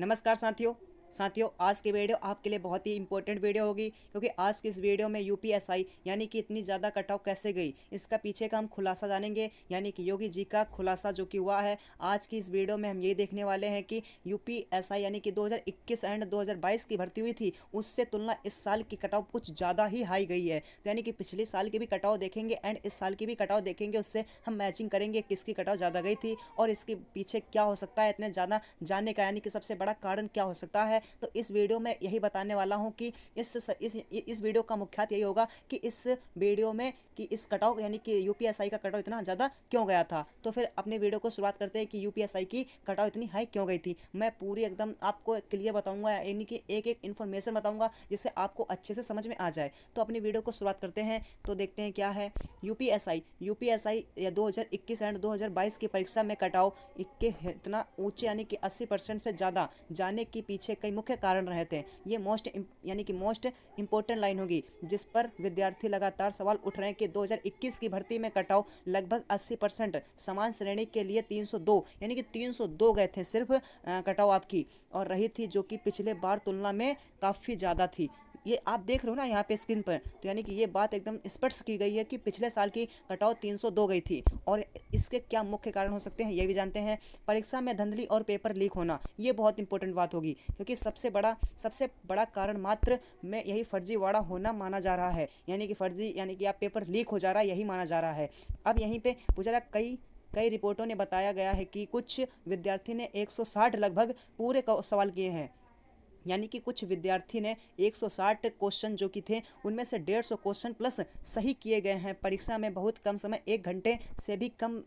नमस्कार साथियों आज की वीडियो आपके लिए बहुत ही इंपॉर्टेंट वीडियो होगी क्योंकि आज की इस वीडियो में यूपीएसआई यानी कि इतनी ज़्यादा कट ऑफ कैसे गई इसका पीछे का हम खुलासा जानेंगे। यानी कि योगी जी का खुलासा जो कि हुआ है आज की इस वीडियो में हम यही देखने वाले हैं कि यूपीएसआई यानी कि 2021 एंड 2022 की भर्ती हुई थी उससे तुलना इस साल की कट ऑफ कुछ ज़्यादा ही हाई गई है। तो यानी कि पिछले साल की भी कट ऑफ देखेंगे एंड इस साल की भी कट ऑफ देखेंगे, उससे हम मैचिंग करेंगे किसकी कट ऑफ ज़्यादा गई थी और इसके पीछे क्या हो सकता है इतने ज़्यादा जानने का, यानी कि सबसे बड़ा कारण क्या हो सकता है। तो इस वीडियो में यही बताने वाला हूं कि इस वीडियो का मुख्यत यही होगा कि इस वीडियो में कि इस कटआउट यानी कि यूपीएसआई का कटआउट इतना ज़्यादा क्यों गया था। तो फिर अपने वीडियो को शुरुआत करते हैं कि यूपीएसआई की कटआउट इतनी हाई क्यों गई थी। मैं पूरी एकदम आपको क्लियर बताऊंगा, यानी कि एक एक इन्फॉर्मेशन बताऊंगा जिससे आपको अच्छे से समझ में आ जाए। तो अपनी वीडियो को शुरुआत करते हैं। तो देखते हैं क्या है यूपीएसआई या 2021 एंड 2022 की परीक्षा में कटआउट इतना ऊंचे यानी कि 80% से ज़्यादा जाने के पीछे कई मुख्य कारण रहे थे। ये मोस्ट इंपॉर्टेंट लाइन होगी जिस पर विद्यार्थी लगातार सवाल उठ रहे हैं कि 2021 की भर्ती में कटाव लगभग 80% समान श्रेणी के लिए 302 यानी कि 302 गए थे सिर्फ कटाव आपकी, और रही थी जो कि पिछले बार तुलना में काफ़ी ज़्यादा थी। ये आप देख रहे हो ना यहाँ पे स्क्रीन पर। तो यानी कि ये बात एकदम स्पष्ट की गई है कि पिछले साल की कटाव 302 गई थी। और इसके क्या मुख्य कारण हो सकते हैं ये भी जानते हैं। परीक्षा में धांधली और पेपर लीक होना, ये बहुत इंपॉर्टेंट बात होगी क्योंकि सबसे बड़ा कारण मात्र में यही फर्जीवाड़ा होना माना जा रहा है। यानी कि फर्जी यानी कि आप पेपर लीक हो जा रहा है यही माना जा रहा है। अब यहीं पे पूछा रहा कई कई रिपोर्टों ने बताया गया है कि कुछ विद्यार्थी ने 160 लगभग पूरे सवाल किए हैं। यानी कि कुछ विद्यार्थी ने 160 क्वेश्चन जो कि थे उनमें से 150 क्वेश्चन प्लस सही किए गए हैं। परीक्षा में बहुत कम समय, 1 घंटे से भी कम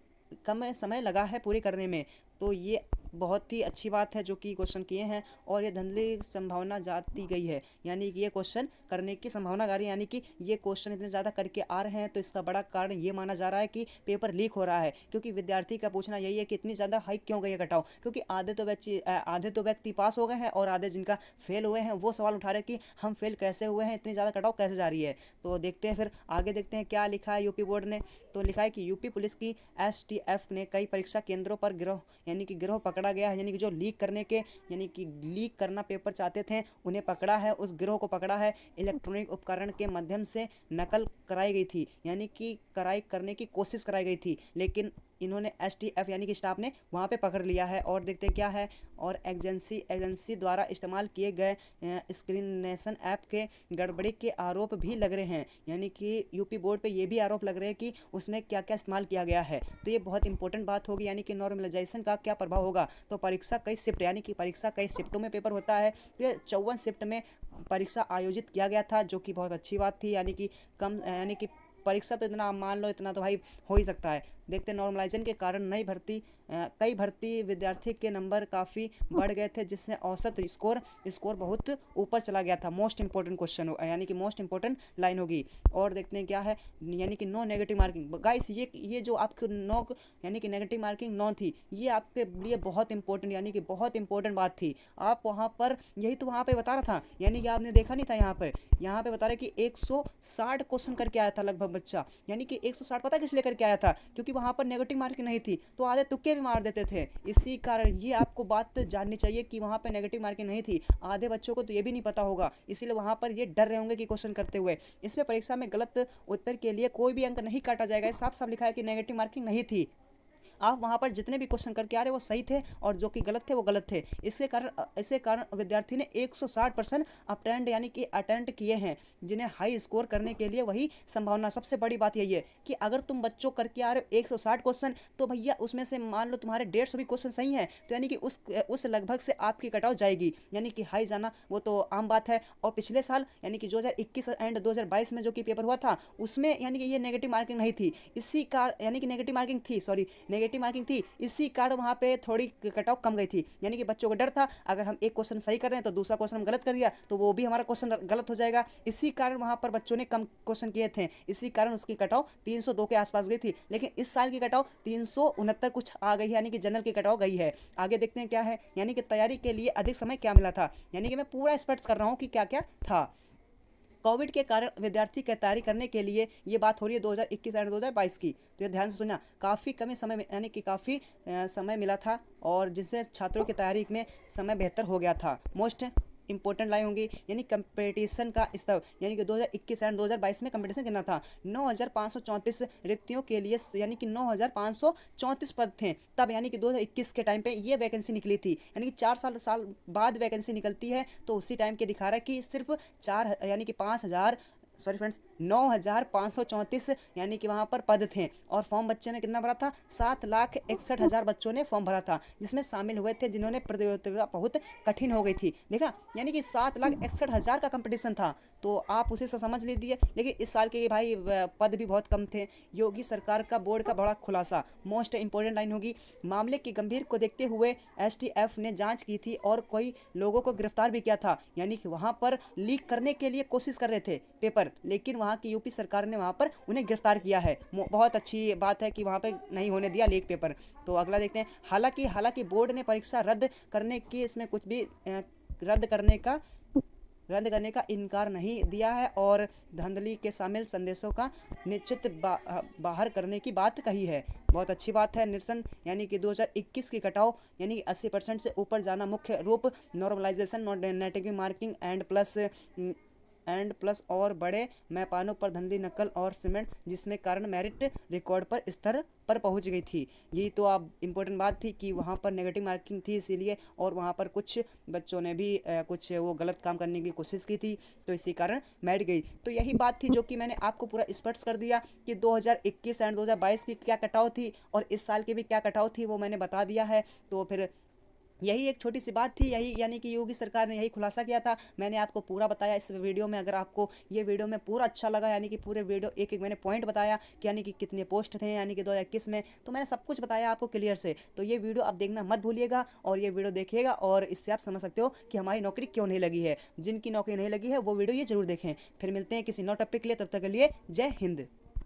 कम समय लगा है पूरी करने में। तो ये बहुत ही अच्छी बात है जो कि क्वेश्चन किए हैं और ये धंधली संभावना जाती गई है। यानी कि ये क्वेश्चन करने की संभावना गा रही है, यानी कि ये क्वेश्चन इतने ज़्यादा करके आ रहे हैं तो इसका बड़ा कारण ये माना जा रहा है कि पेपर लीक हो रहा है। क्योंकि विद्यार्थी का पूछना यही है कि इतनी ज़्यादा हाइक क्यों गई है कटाव, क्योंकि आधे तो व्यक्ति पास हो गए हैं और आधे जिनका फेल हुए हैं वो सवाल उठा रहे हैं कि हम फेल कैसे हुए हैं, इतनी ज़्यादा कटाव कैसे जा रही है। तो देखते हैं फिर आगे देखते हैं क्या लिखा है यूपी बोर्ड ने। तो लिखा है कि यूपी पुलिस की एसटीएफ ने कई परीक्षा केंद्रों पर गिरोह यानी कि गिरोह पकड़ा गया है। यानी कि जो लीक करना पेपर चाहते थे उन्हें पकड़ा है, उस गिरोह को पकड़ा है। इलेक्ट्रॉनिक उपकरण के माध्यम से नकल कराई गई थी, यानी कि कराई करने की कोशिश कराई गई थी, लेकिन इन्होंने एसटीएफ यानी कि स्टाफ ने वहाँ पे पकड़ लिया है। और देखते हैं क्या है। और एजेंसी द्वारा इस्तेमाल किए गए स्क्रीनेशन ऐप के गड़बड़ी के आरोप भी लग रहे हैं। यानी कि यूपी बोर्ड पे ये भी आरोप लग रहे हैं कि उसमें क्या क्या इस्तेमाल किया गया है। तो ये बहुत इंपॉर्टेंट बात होगी, यानी कि नॉर्मलाइजेशन का क्या प्रभाव होगा। तो परीक्षा कई शिफ्ट यानी कि परीक्षा कई शिफ्टों में पेपर होता है। तो ये 54 शिफ्ट में परीक्षा आयोजित किया गया था जो कि बहुत अच्छी बात थी। यानी कि परीक्षा तो इतना मान लो, इतना तो भाई हो ही सकता है। देखते नॉर्मलाइजेशन के कारण कई भर्ती विद्यार्थी के नंबर काफ़ी बढ़ गए थे जिससे औसत स्कोर बहुत ऊपर चला गया था। मोस्ट इंपॉर्टेंट क्वेश्चन यानी कि मोस्ट इंपॉर्टेंट लाइन होगी। और देखते हैं क्या है। यानी कि नो नेगेटिव मार्किंग गाइस, ये जो आपके नो यानी कि नेगेटिव मार्किंग नो थी, ये आपके लिए बहुत इंपॉर्टेंट यानी कि बहुत इंपॉर्टेंट बात थी। आप वहाँ पर यही तो वहाँ पे बता रहा था, यानी कि आपने देखा नहीं था यहाँ पे बता रहे कि 160 क्वेश्चन करके आया था लगभग बच्चा। यानी कि 160 पता किस लिए करके आया था, क्योंकि वहाँ पर नेगेटिव मार्किंग नहीं थी तो आधे तुक्के भी मार देते थे। इसी कारण ये आपको बात जाननी चाहिए कि वहाँ पर नेगेटिव मार्किंग नहीं थी। आधे बच्चों को तो ये भी नहीं पता होगा, इसीलिए वहाँ पर ये डर रहे होंगे कि क्वेश्चन करते हुए। इसमें परीक्षा में गलत उत्तर के लिए कोई भी अंक नहीं काटा जाएगा। साफ साफ लिखा है कि नेगेटिव मार्किंग नहीं थी। आप वहाँ पर जितने भी क्वेश्चन करके आ रहे वो सही थे और जो कि गलत थे वो गलत थे। इसके कारण विद्यार्थी ने 160% अटेंड यानी कि अटेंड किए हैं, जिन्हें हाई स्कोर करने के लिए वही संभावना। सबसे बड़ी बात यही है कि अगर तुम बच्चों करके आ रहे हो 160 क्वेश्चन, तो भैया उसमें से मान लो तुम्हारे 150 भी क्वेश्चन सही हैं, तो यानी कि उस लगभग से आपकी कट ऑफ जाएगी। यानी कि हाई जाना वो तो आम बात है। और पिछले साल यानी कि 2021 एंड 2022 में जो कि पेपर हुआ था उसमें यानी कि ये नेगेटिव मार्किंग नहीं थी। इसी कार यानी कि नेगेटिव मार्किंग थी, सॉरी नेगेटिव मार्किंग थी, इसी कारण वहाँ पे थोड़ी कट ऑफ कम गई थी। यानी कि बच्चों को डर था अगर हम एक क्वेश्चन सही कर रहे हैं तो दूसरा क्वेश्चन हम गलत कर दिया तो वो भी हमारा क्वेश्चन गलत हो जाएगा। इसी कारण वहाँ पर बच्चों ने कम क्वेश्चन किए थे, इसी कारण उसकी कट ऑफ 302 के आसपास गई थी। लेकिन इस साल की कट ऑफ 369 कुछ आ गई है, यानी कि जनरल की कट ऑफ गई है। आगे देखते हैं क्या है। यानी कि तैयारी के लिए अधिक समय क्या मिला था, यानी कि मैं पूरा स्पष्ट कर रहा हूँ कि क्या क्या था। कोविड के कारण विद्यार्थी की तैयारी करने के लिए ये बात हो रही है 2021 एंड 2022 की। तो ये ध्यान से सुनना, काफ़ी कम समय में यानी कि काफ़ी समय मिला था और जिससे छात्रों की तैयारी में समय बेहतर हो गया था। मोस्ट इंपॉर्टेंट लाइन होंगी यानी कंपटीशन का स्तर, यानी कि 2021 एंड 2022 में कंपटीशन कितना था, 9,534 रिक्तियों के लिए, यानी कि 9,534 पद थे तब, यानी कि 2021 के टाइम पे ये वैकेंसी निकली थी। यानी कि 4 साल बाद वैकेंसी निकलती है तो उसी टाइम के दिखा रहा है कि सिर्फ 4 यानी कि 5,000 सॉरी फ्रेंड्स 9,534 यानी कि वहाँ पर पद थे और फॉर्म बच्चे ने कितना भरा था, 7,61,000 बच्चों ने फॉर्म भरा था, जिसमें शामिल हुए थे जिन्होंने प्रतियोगिता बहुत कठिन हो गई थी। देखा, यानी कि 7,61,000 का कंपटीशन था, तो आप उसे से समझ लीजिए। लेकिन इस साल के भाई पद भी बहुत कम थे। योगी सरकार का बोर्ड का बड़ा खुलासा, मोस्ट इंपॉर्टेंट लाइन होगी, मामले की गंभीर को देखते हुए एसटीएफ ने जांच की थी और कई लोगों को गिरफ्तार भी किया था, यानी कि वहाँ पर लीक करने के लिए कोशिश कर रहे थे पेपर, लेकिन वहाँ की यूपी सरकार ने वहाँ पर उन्हें गिरफ्तार किया है। बहुत अच्छी बात है कि वहाँ पे नहीं होने दिया लीक पेपर। तो अगला देखते हैं। हालांकि बोर्ड ने परीक्षा रद्द करने की, इसमें कुछ भी रद्द करने का इनकार नहीं दिया है और धांधली के शामिल संदेशों का निश्चित बाहर करने की बात कही है। बहुत अच्छी बात है। निरसन यानी कि 2021 की कटाव यानी कि 80% से ऊपर जाना मुख्य रूप, normalisation, negative marking and plus और बड़े मैपानों पर धंधी नकल और सीमेंट, जिसमें कारण मेरिट रिकॉर्ड पर स्तर पर पहुंच गई थी। यही तो आप इम्पोर्टेंट बात थी कि वहाँ पर नेगेटिव मार्किंग थी इसीलिए, और वहाँ पर कुछ बच्चों ने भी कुछ वो गलत काम करने की कोशिश की थी तो इसी कारण मेरिट गई। तो यही बात थी जो कि मैंने आपको पूरा स्पष्ट कर दिया कि 2021 एंड 2022 की क्या कटाव थी और इस साल की भी क्या कटाव थी वो मैंने बता दिया है। तो फिर यही एक छोटी सी बात थी, यही यानी कि योगी सरकार ने यही खुलासा किया था, मैंने आपको पूरा बताया इस वीडियो में। अगर आपको ये वीडियो में पूरा अच्छा लगा, यानी कि पूरे वीडियो एक एक मैंने पॉइंट बताया कि यानी कि कितने पोस्ट थे यानी कि 2021 में, तो मैंने सब कुछ बताया आपको क्लियर से। तो ये वीडियो आप देखना मत भूलिएगा और ये वीडियो देखिएगा और इससे आप समझ सकते हो कि हमारी नौकरी क्यों नहीं लगी है। जिनकी नौकरी नहीं लगी है वो वीडियो ये जरूर देखें। फिर मिलते हैं किसी नौ टॉपिक के लिए, तब तक के लिए जय हिंद।